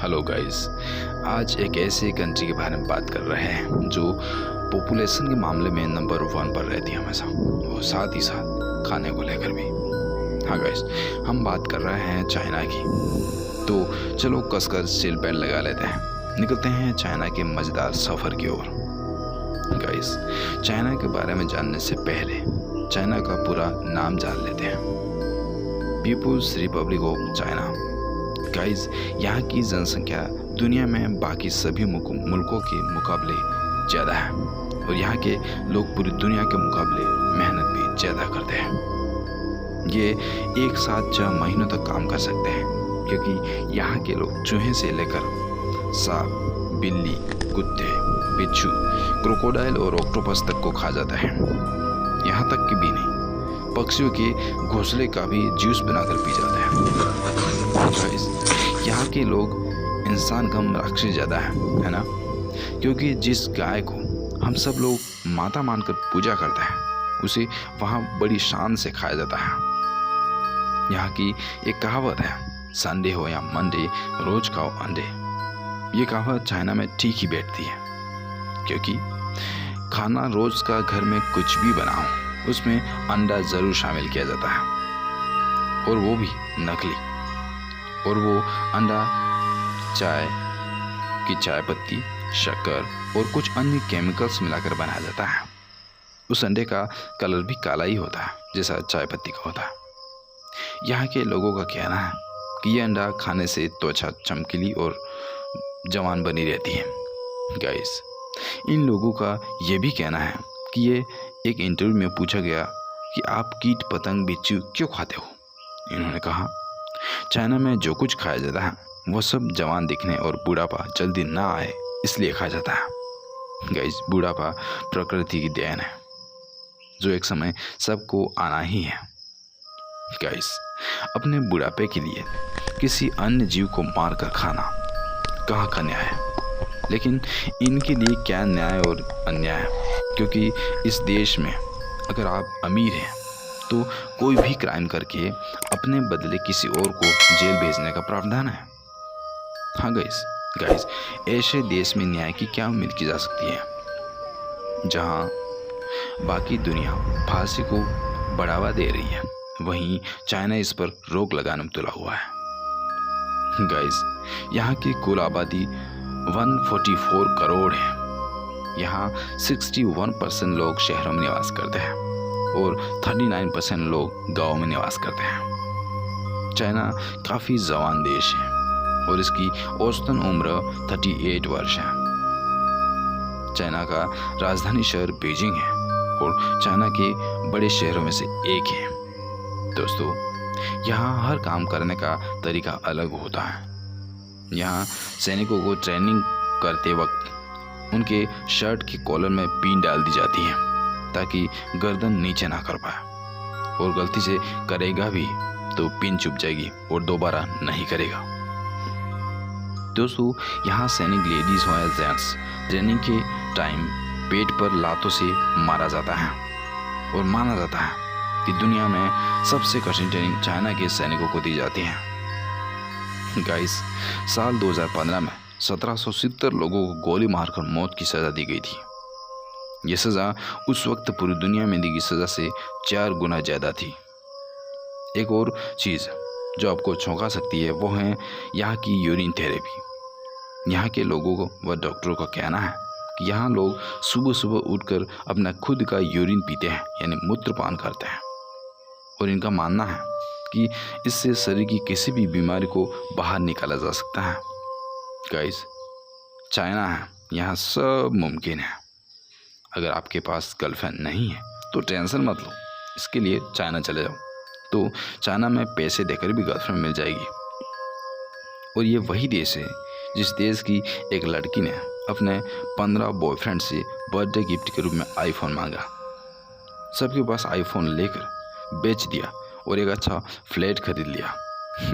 Hello guys. आज एक ऐसे कंट्री के बारे में बात कर रहे हैं जो पॉपुलेशन के मामले में नंबर 1 पर रहती है हमेशा, और साथ ही साथ खाने को लेकर भी। हाँ गाइस, हम बात कर रहे हैं चाइना की। तो चलो कसकर सीट बेल्ट लगा लेते हैं, निकलते हैं चाइना के मज़ेदार सफ़र की ओर। गाइस, चाइना के बारे में जानने से पहले चाइना का पूरा नाम जान लेते हैं। People's republic of China. Guys, यहाँ की जनसंख्या दुनिया में बाकी सभी मुल्कों के मुकाबले ज़्यादा है, और यहाँ के लोग पूरी दुनिया के मुकाबले मेहनत भी ज़्यादा करते हैं। ये एक साथ 6 महीनों तक काम कर सकते हैं, क्योंकि यहाँ के लोग चूहे से लेकर सांप, बिल्ली, कुत्ते, बिच्छू, क्रोकोडाइल और ऑक्टोपस तक को खा जाता है। यहाँ तक कि भी नहीं, पक्षियों के घोंसले का भी जूस बनाकर पी जाते हैं। यहाँ के लोग इंसान कम राक्षस ज़्यादा है ना, क्योंकि जिस गाय को हम सब लोग माता मानकर पूजा करते हैं उसे वहाँ बड़ी शान से खाया जाता है। यहाँ की एक कहावत है, संडे हो या मंडे रोज खाओ अंडे। ये कहावत चाइना में ठीक ही बैठती है, क्योंकि खाना रोज का घर में कुछ भी बनाओ उसमें अंडा ज़रूर शामिल किया जाता है, और वो भी नकली। और वो अंडा चाय की चाय पत्ती, शक्कर और कुछ अन्य केमिकल्स मिलाकर बनाया जाता है। उस अंडे का कलर भी काला ही होता है, जैसा चाय पत्ती का होता है। यहाँ के लोगों का कहना है कि ये अंडा खाने से त्वचा चमकीली और जवान बनी रहती है। गाइस, इन लोगों का ये भी कहना है कि ये एक इंटरव्यू में पूछा गया कि आप कीट पतंग बिच्छू क्यों खाते हो। इन्होंने कहा, चाइना में जो कुछ खाया जाता है वो सब जवान दिखने और बुढ़ापा जल्दी ना आए इसलिए खाया जाता है। गाइस, बुढ़ापा प्रकृति की देन है जो एक समय सबको आना ही है। गाइस, अपने बुढ़ापे के लिए किसी अन्य जीव को मारकर खाना कहाँ का न्याय है, लेकिन इनके लिए क्या न्याय और अन्याय है, क्योंकि इस देश में अगर आप अमीर हैं तो कोई भी क्राइम करके अपने बदले किसी और को जेल भेजने का प्रावधान है। हाँ गाइस, ऐसे देश में न्याय की क्या उम्मीद की जा सकती है। जहाँ बाकी दुनिया फांसी को बढ़ावा दे रही है, वहीं चाइना इस पर रोक लगाने में तुला हुआ है। गाइस, यहाँ की कुल आबादी 144 करोड़ है। यहाँ 61% लोग शहरों में निवास करते हैं और 39% लोग गाँव में निवास करते हैं। चाइना काफ़ी जवान देश है और इसकी औसतन उम्र 38 वर्ष है। चाइना का राजधानी शहर बीजिंग है और चाइना के बड़े शहरों में से एक है। दोस्तों, यहाँ हर काम करने का तरीका अलग होता है। यहाँ सैनिकों को ट्रेनिंग करते वक्त उनके शर्ट की कॉलर में पिन डाल दी जाती है ताकि गर्दन नीचे ना कर पाए, और गलती से करेगा भी तो पिन चुभ जाएगी और दोबारा नहीं करेगा। दोस्तों, यहाँ सैनिक लेडीज हो या जेंट्स ट्रेनिंग के टाइम पेट पर लातों से मारा जाता है, और माना जाता है कि दुनिया में सबसे कठिन ट्रेनिंग चाइना के सैनिकों को दी जाती है। गाइस, साल 2015 में 1770 लोगों को गोली मारकर मौत की सज़ा दी गई थी। यह सज़ा उस वक्त पूरी दुनिया में दी गई सज़ा से 4 गुना ज़्यादा थी। एक और चीज़ जो आपको चौंका सकती है वो है यहाँ की यूरिन थेरेपी। यहाँ के लोगों को व डॉक्टरों का कहना है कि यहाँ लोग सुबह सुबह उठकर अपना खुद का यूरिन पीते हैं, यानी मूत्रपान करते हैं, और इनका मानना है कि इससे शरीर की किसी भी बीमारी को बाहर निकाला जा सकता है। गाइस, चाइना है, यहाँ सब मुमकिन है। अगर आपके पास गर्लफ्रेंड नहीं है तो टेंशन मत लो, इसके लिए चाइना चले जाओ, तो चाइना में पैसे देकर भी गर्लफ्रेंड मिल जाएगी। और ये वही देश है जिस देश की एक लड़की ने अपने 15 बॉयफ्रेंड से बर्थडे गिफ्ट के रूप में आईफोन मांगा। सबके पास आईफोन लेकर बेच दिया और एक अच्छा फ्लैट खरीद लिया।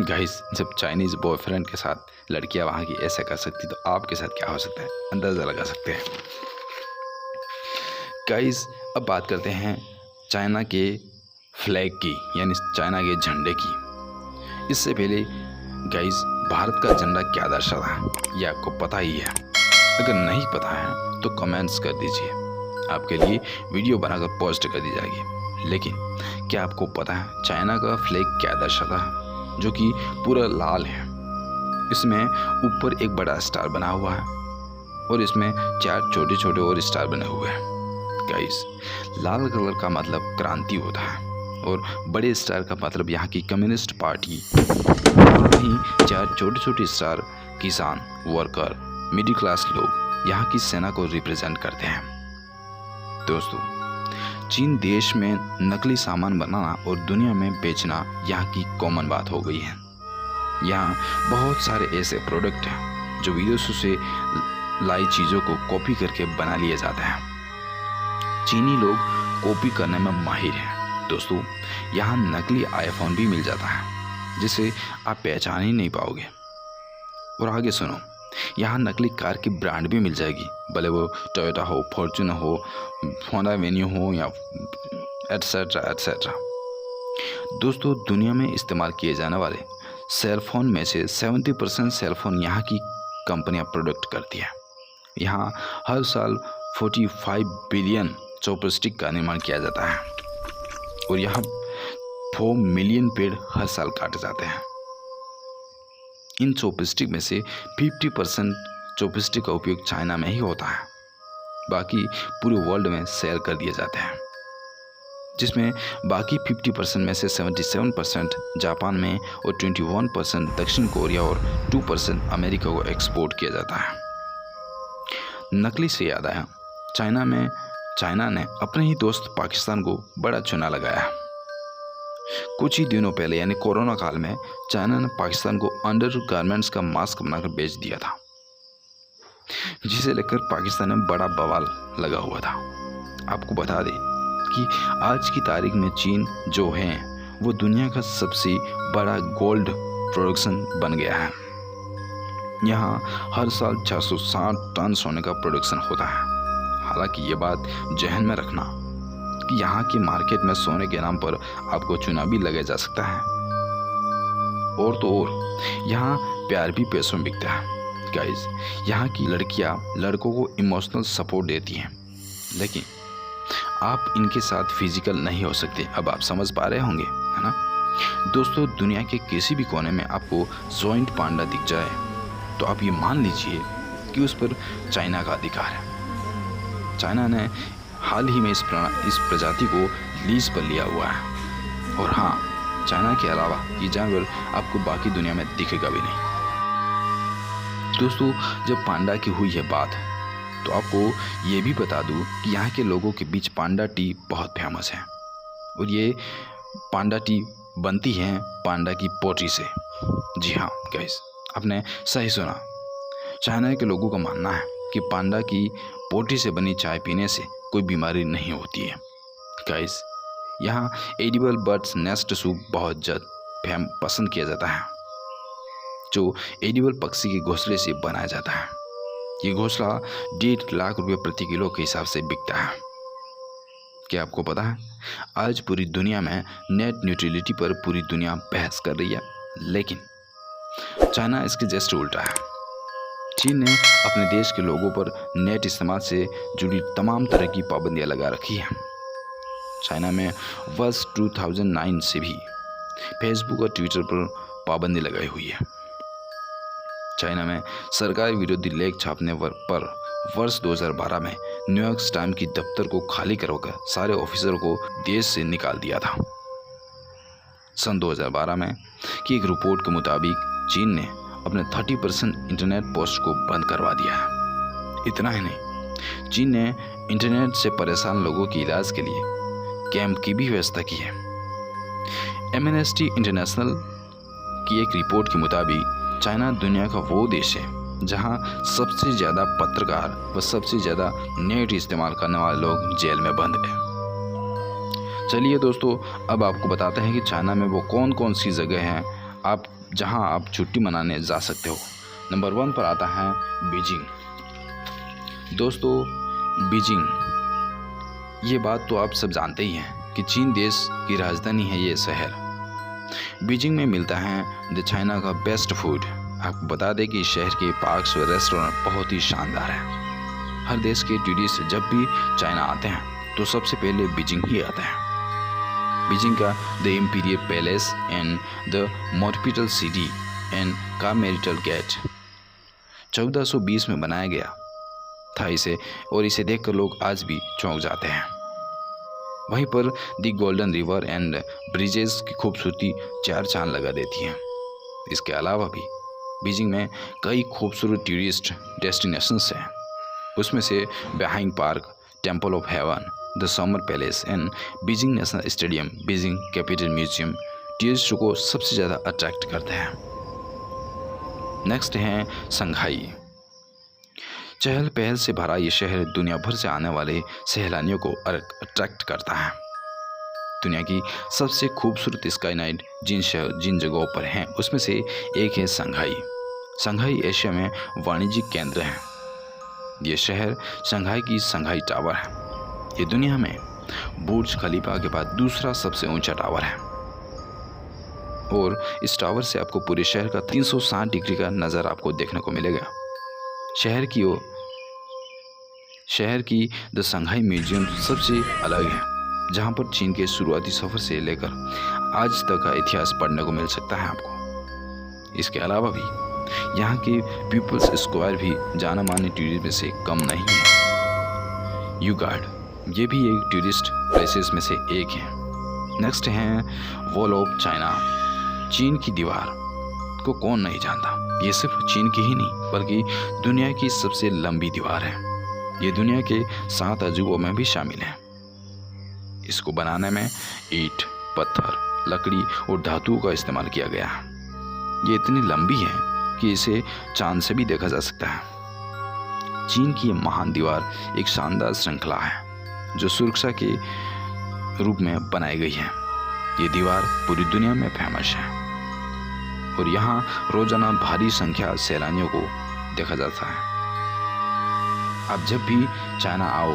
गाइस, जब चाइनीज़ बॉयफ्रेंड के साथ लड़कियां वहाँ की ऐसा कर सकती तो आपके साथ क्या हो सकता है, अंदाज़ा लगा सकते हैं। गाइस, अब बात करते हैं चाइना के फ्लैग की, यानी चाइना के झंडे की। इससे पहले गाइस, भारत का झंडा क्या दर्शाता है ये आपको पता ही है। अगर नहीं पता है तो कमेंट्स कर दीजिए, आपके लिए वीडियो बनाकर पोस्ट कर दी जाएगी। लेकिन क्या आपको पता है चाइना का फ्लैग क्या दर्शाता है, जो कि पूरा लाल है। इसमें ऊपर एक बड़ा स्टार बना हुआ है और इसमें 4 छोटे छोटे और स्टार बने हुए हैं। गाइस, लाल कलर का मतलब क्रांति होता है और बड़े स्टार का मतलब यहाँ की कम्युनिस्ट पार्टी, और वहीं 4 छोटे छोटे स्टार किसान, वर्कर, मिडिल क्लास लोग यहाँ की सेना को रिप्रेजेंट करते हैं। दोस्तों, चीन देश में नकली सामान बनाना और दुनिया में बेचना यहाँ की कॉमन बात हो गई है। यहाँ बहुत सारे ऐसे प्रोडक्ट हैं जो विदेशों से लाई चीज़ों को कॉपी करके बना लिए जाते हैं। चीनी लोग कॉपी करने में माहिर हैं। दोस्तों, यहाँ नकली आईफोन भी मिल जाता है जिसे आप पहचान ही नहीं पाओगे। और आगे सुनो, यहाँ नकली कार की ब्रांड भी मिल जाएगी, भले वो टोयोटा हो, फॉर्च्यूनर हो, होंडा वेन्यू हो या एटसेट्रा एटसेट्रा। दोस्तों, दुनिया में इस्तेमाल किए जाने वाले सेलफोन में से 70% सेलफोन यहाँ की कंपनियाँ प्रोडक्ट करती है। यहाँ हर साल 45 बिलियन चॉपस्टिक का निर्माण किया जाता है और यहाँ 4 मिलियन पेड़ हर साल काटे जाते हैं। इन चॉपस्टिक में से 50% चॉपस्टिक का उपयोग चाइना में ही होता है, बाकी पूरे वर्ल्ड में सेल कर दिए जाते हैं, जिसमें बाकी 50% में से 77% जापान में और 21% दक्षिण कोरिया और 2% अमेरिका को एक्सपोर्ट किया जाता है। नकली से याद आया, चाइना ने अपने ही दोस्त पाकिस्तान को बड़ा चूना लगाया। कुछ ही दिनों पहले यानी कोरोना काल में चाइना ने पाकिस्तान को अंडर गारमेंट्स का मास्क बनाकर बेच दिया था, जिसे लेकर पाकिस्तान में बड़ा बवाल लगा हुआ था। आपको बता दें कि आज की तारीख में चीन जो है वो दुनिया का सबसे बड़ा गोल्ड प्रोडक्शन बन गया है। यहाँ हर साल 660 टन सोने का प्रोडक्शन होता है। हालांकि ये बात जहन में रखना कि यहाँ की मार्केट में सोने के नाम पर आपको चूना भी लगाया जा सकता है। और तो और यहाँ प्यार भी पैसों में बिकता है। गाइस, यहाँ की लड़कियाँ लड़कों को इमोशनल सपोर्ट देती हैं, लेकिन आप इनके साथ फिजिकल नहीं हो सकते। अब आप समझ पा रहे होंगे, है ना? दोस्तों, दुनिया के किसी भी कोने में आपको जॉइंट पांडा दिख जाए तो आप ये मान लीजिए कि उस पर चाइना का अधिकार है। चाइना ने हाल ही में इस प्रजाति को लीज पर लिया हुआ है। और हाँ, चाइना के अलावा ये जानवर आपको बाकी दुनिया में दिखेगा भी नहीं। दोस्तों, जब पांडा की हुई है बात, तो आपको ये भी बता दूं कि यहाँ के लोगों के बीच पांडा टी बहुत फेमस है और ये पांडा टी बनती है पांडा की पोटी से। जी हाँ गाइस, आपने सही सुना। चाइना के लोगों का मानना है कि पांडा की पोटी से बनी चाय पीने से कोई बीमारी नहीं होती है। गाइस, यहाँ एडिबल बर्ड्स नेस्ट सूप बहुत पसंद किया जाता है, जो एडिबल पक्षी के घोंसले से बनाया जाता है। ये घोंसला 1.5 लाख रुपये प्रति किलो के हिसाब से बिकता है। क्या आपको पता है, आज पूरी दुनिया में नेट न्यूट्रलिटी पर पूरी दुनिया बहस कर रही है, लेकिन चाइना इसके जस्ट उल्टा है। चीन ने अपने देश के लोगों पर नेट इस्तेमाल से जुड़ी तमाम तरह की पाबंदियां लगा रखी है। चाइना में वर्ष 2009 से भी फेसबुक और ट्विटर पर पाबंदी लगाई हुई है। चाइना में सरकारी विरोधी लेख छापने पर वर्ष 2012 में न्यूयॉर्क टाइम्स की दफ्तर को खाली करवाकर सारे ऑफिसरों को देश से निकाल दिया था। सन 2012 में की एक रिपोर्ट के मुताबिक चीन ने अपने 30% इंटरनेट पोस्ट को बंद करवा दिया है। इतना ही नहीं, चीन ने इंटरनेट से परेशान लोगों के इलाज के लिए कैंप की भी व्यवस्था की है। एमनेस्टी इंटरनेशनल की एक रिपोर्ट के मुताबिक चाइना दुनिया का वो देश है जहां सबसे ज़्यादा पत्रकार व सबसे ज़्यादा नेट इस्तेमाल करने वाले लोग जेल में बंद हैं। चलिए दोस्तों, अब आपको बताते हैं कि चाइना में वो कौन कौन सी जगह हैं आप जहां आप छुट्टी मनाने जा सकते हो। नंबर 1 पर आता है बीजिंग। दोस्तों, बीजिंग, ये बात तो आप सब जानते ही हैं कि चीन देश की राजधानी है ये शहर। बीजिंग में मिलता है द चाइना का बेस्ट फूड। आपको बता दें कि शहर के पार्क्स और रेस्टोरेंट बहुत ही शानदार हैं। हर देश के टूरिस्ट जब भी चाइना आते हैं तो सबसे पहले बीजिंग ही आते हैं। बीजिंग का the imperial palace and the forbidden city and कामेरिटल गेट 1420 में बनाया गया था इसे, और इसे देखकर लोग आज भी चौंक जाते हैं। वहीं पर the golden river and bridges की खूबसूरती चार चांद लगा देती है। इसके अलावा भी बीजिंग में कई खूबसूरत टूरिस्ट डेस्टिनेशंस हैं। उसमें से बेहाइंग park, temple of heaven, the summer palace and Beijing national stadium, Beijing capital museum टूरिस्टों को सबसे ज़्यादा अट्रैक्ट करते हैं। नेक्स्ट है शंघाई। चहल पहल से भरा ये शहर दुनिया भर से आने वाले सैलानियों को अट्रैक्ट करता है। दुनिया की सबसे खूबसूरत स्काई नाइट जिन जगहों पर हैं उसमें से एक है शंघाई। शंघाई एशिया में वाणिज्यिक केंद्र है। ये शहर शंघाई की शंघाई टावर है। ये दुनिया में बुर्ज खलीफा के बाद दूसरा सबसे ऊंचा टावर है, और इस टावर से आपको पूरे शहर का 360 डिग्री का नज़ारा आपको देखने को मिलेगा। शहर की द शंघाई म्यूजियम सबसे अलग है, जहां पर चीन के शुरुआती सफ़र से लेकर आज तक का इतिहास पढ़ने को मिल सकता है आपको। इसके अलावा भी यहाँ के पीपल्स स्क्वायर भी जाना माने टूरिस्ट में से कम नहीं है। यूगार्ड ये भी एक टूरिस्ट प्लेसेस में से एक है। नेक्स्ट है वॉल ऑफ चाइना। चीन की दीवार को कौन नहीं जानता। ये सिर्फ चीन की ही नहीं बल्कि दुनिया की सबसे लंबी दीवार है। ये दुनिया के 7 अजूबों में भी शामिल है। इसको बनाने में ईंट, पत्थर, लकड़ी और धातु का इस्तेमाल किया गया है। ये इतनी लंबी है कि इसे चांद से भी देखा जा सकता है। चीन की ये महान दीवार एक शानदार श्रृंखला है जो सुरक्षा के रूप में बनाई गई है। ये दीवार पूरी दुनिया में फेमस है और यहाँ रोजाना भारी संख्या सैलानियों को देखा जाता है। आप जब भी चाइना आओ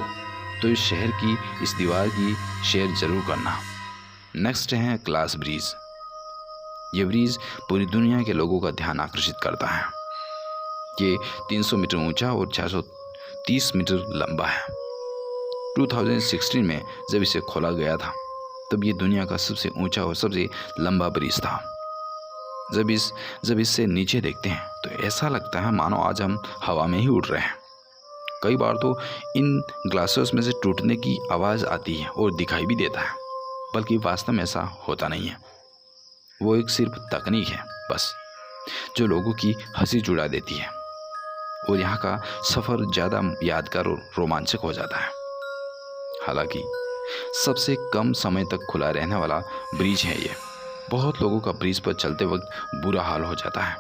तो इस शहर की इस दीवार की शेयर जरूर करना। नेक्स्ट है ग्लास ब्रिज। ये ब्रिज पूरी दुनिया के लोगों का ध्यान आकर्षित करता है। ये 300 मीटर ऊंचा और 430 मीटर लंबा है। 2016 में जब इसे खोला गया था तब ये दुनिया का सबसे ऊंचा और सबसे लंबा ब्रिज था। जब इससे नीचे देखते हैं तो ऐसा लगता है मानो आज हम हवा में ही उड़ रहे हैं। कई बार तो इन ग्लासेस में से टूटने की आवाज़ आती है और दिखाई भी देता है, बल्कि वास्तव में ऐसा होता नहीं है। वो एक सिर्फ तकनीक है बस, जो लोगों की हंसी जुड़ा देती है और यहाँ का सफ़र ज़्यादा यादगार और रोमांचक हो जाता है। हालांकि सबसे कम समय तक खुला रहने वाला ब्रिज है ये। बहुत लोगों का ब्रिज पर चलते वक्त बुरा हाल हो जाता है।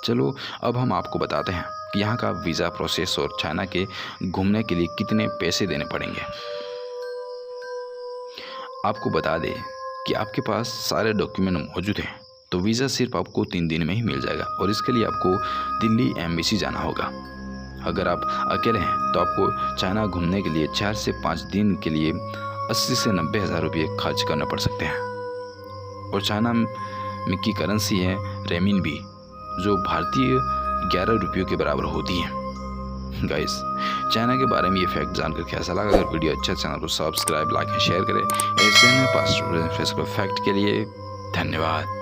चलो अब हम आपको बताते हैं कि यहाँ का वीज़ा प्रोसेस और चाइना के घूमने के लिए कितने पैसे देने पड़ेंगे। आपको बता दें कि आपके पास सारे डॉक्यूमेंट मौजूद हैं तो वीज़ा सिर्फ आपको 3 दिन में ही मिल जाएगा, और इसके लिए आपको दिल्ली एम्बेसी जाना होगा। अगर आप अकेले हैं तो आपको चाइना घूमने के लिए 4 से 5 दिन के लिए 80 से 90 हज़ार रुपये खर्च करना पड़ सकते हैं। और चाइना में की करेंसी है रेमिनबी, जो भारतीय 11 रुपयों के बराबर होती है। गाइस, चाइना के बारे में ये फैक्ट जानकर कैसा लगा? अगर वीडियो अच्छा चैनल को सब्सक्राइब, लाइक एंड शेयर करें। ऐसे में पास्ट फैक्ट के लिए धन्यवाद।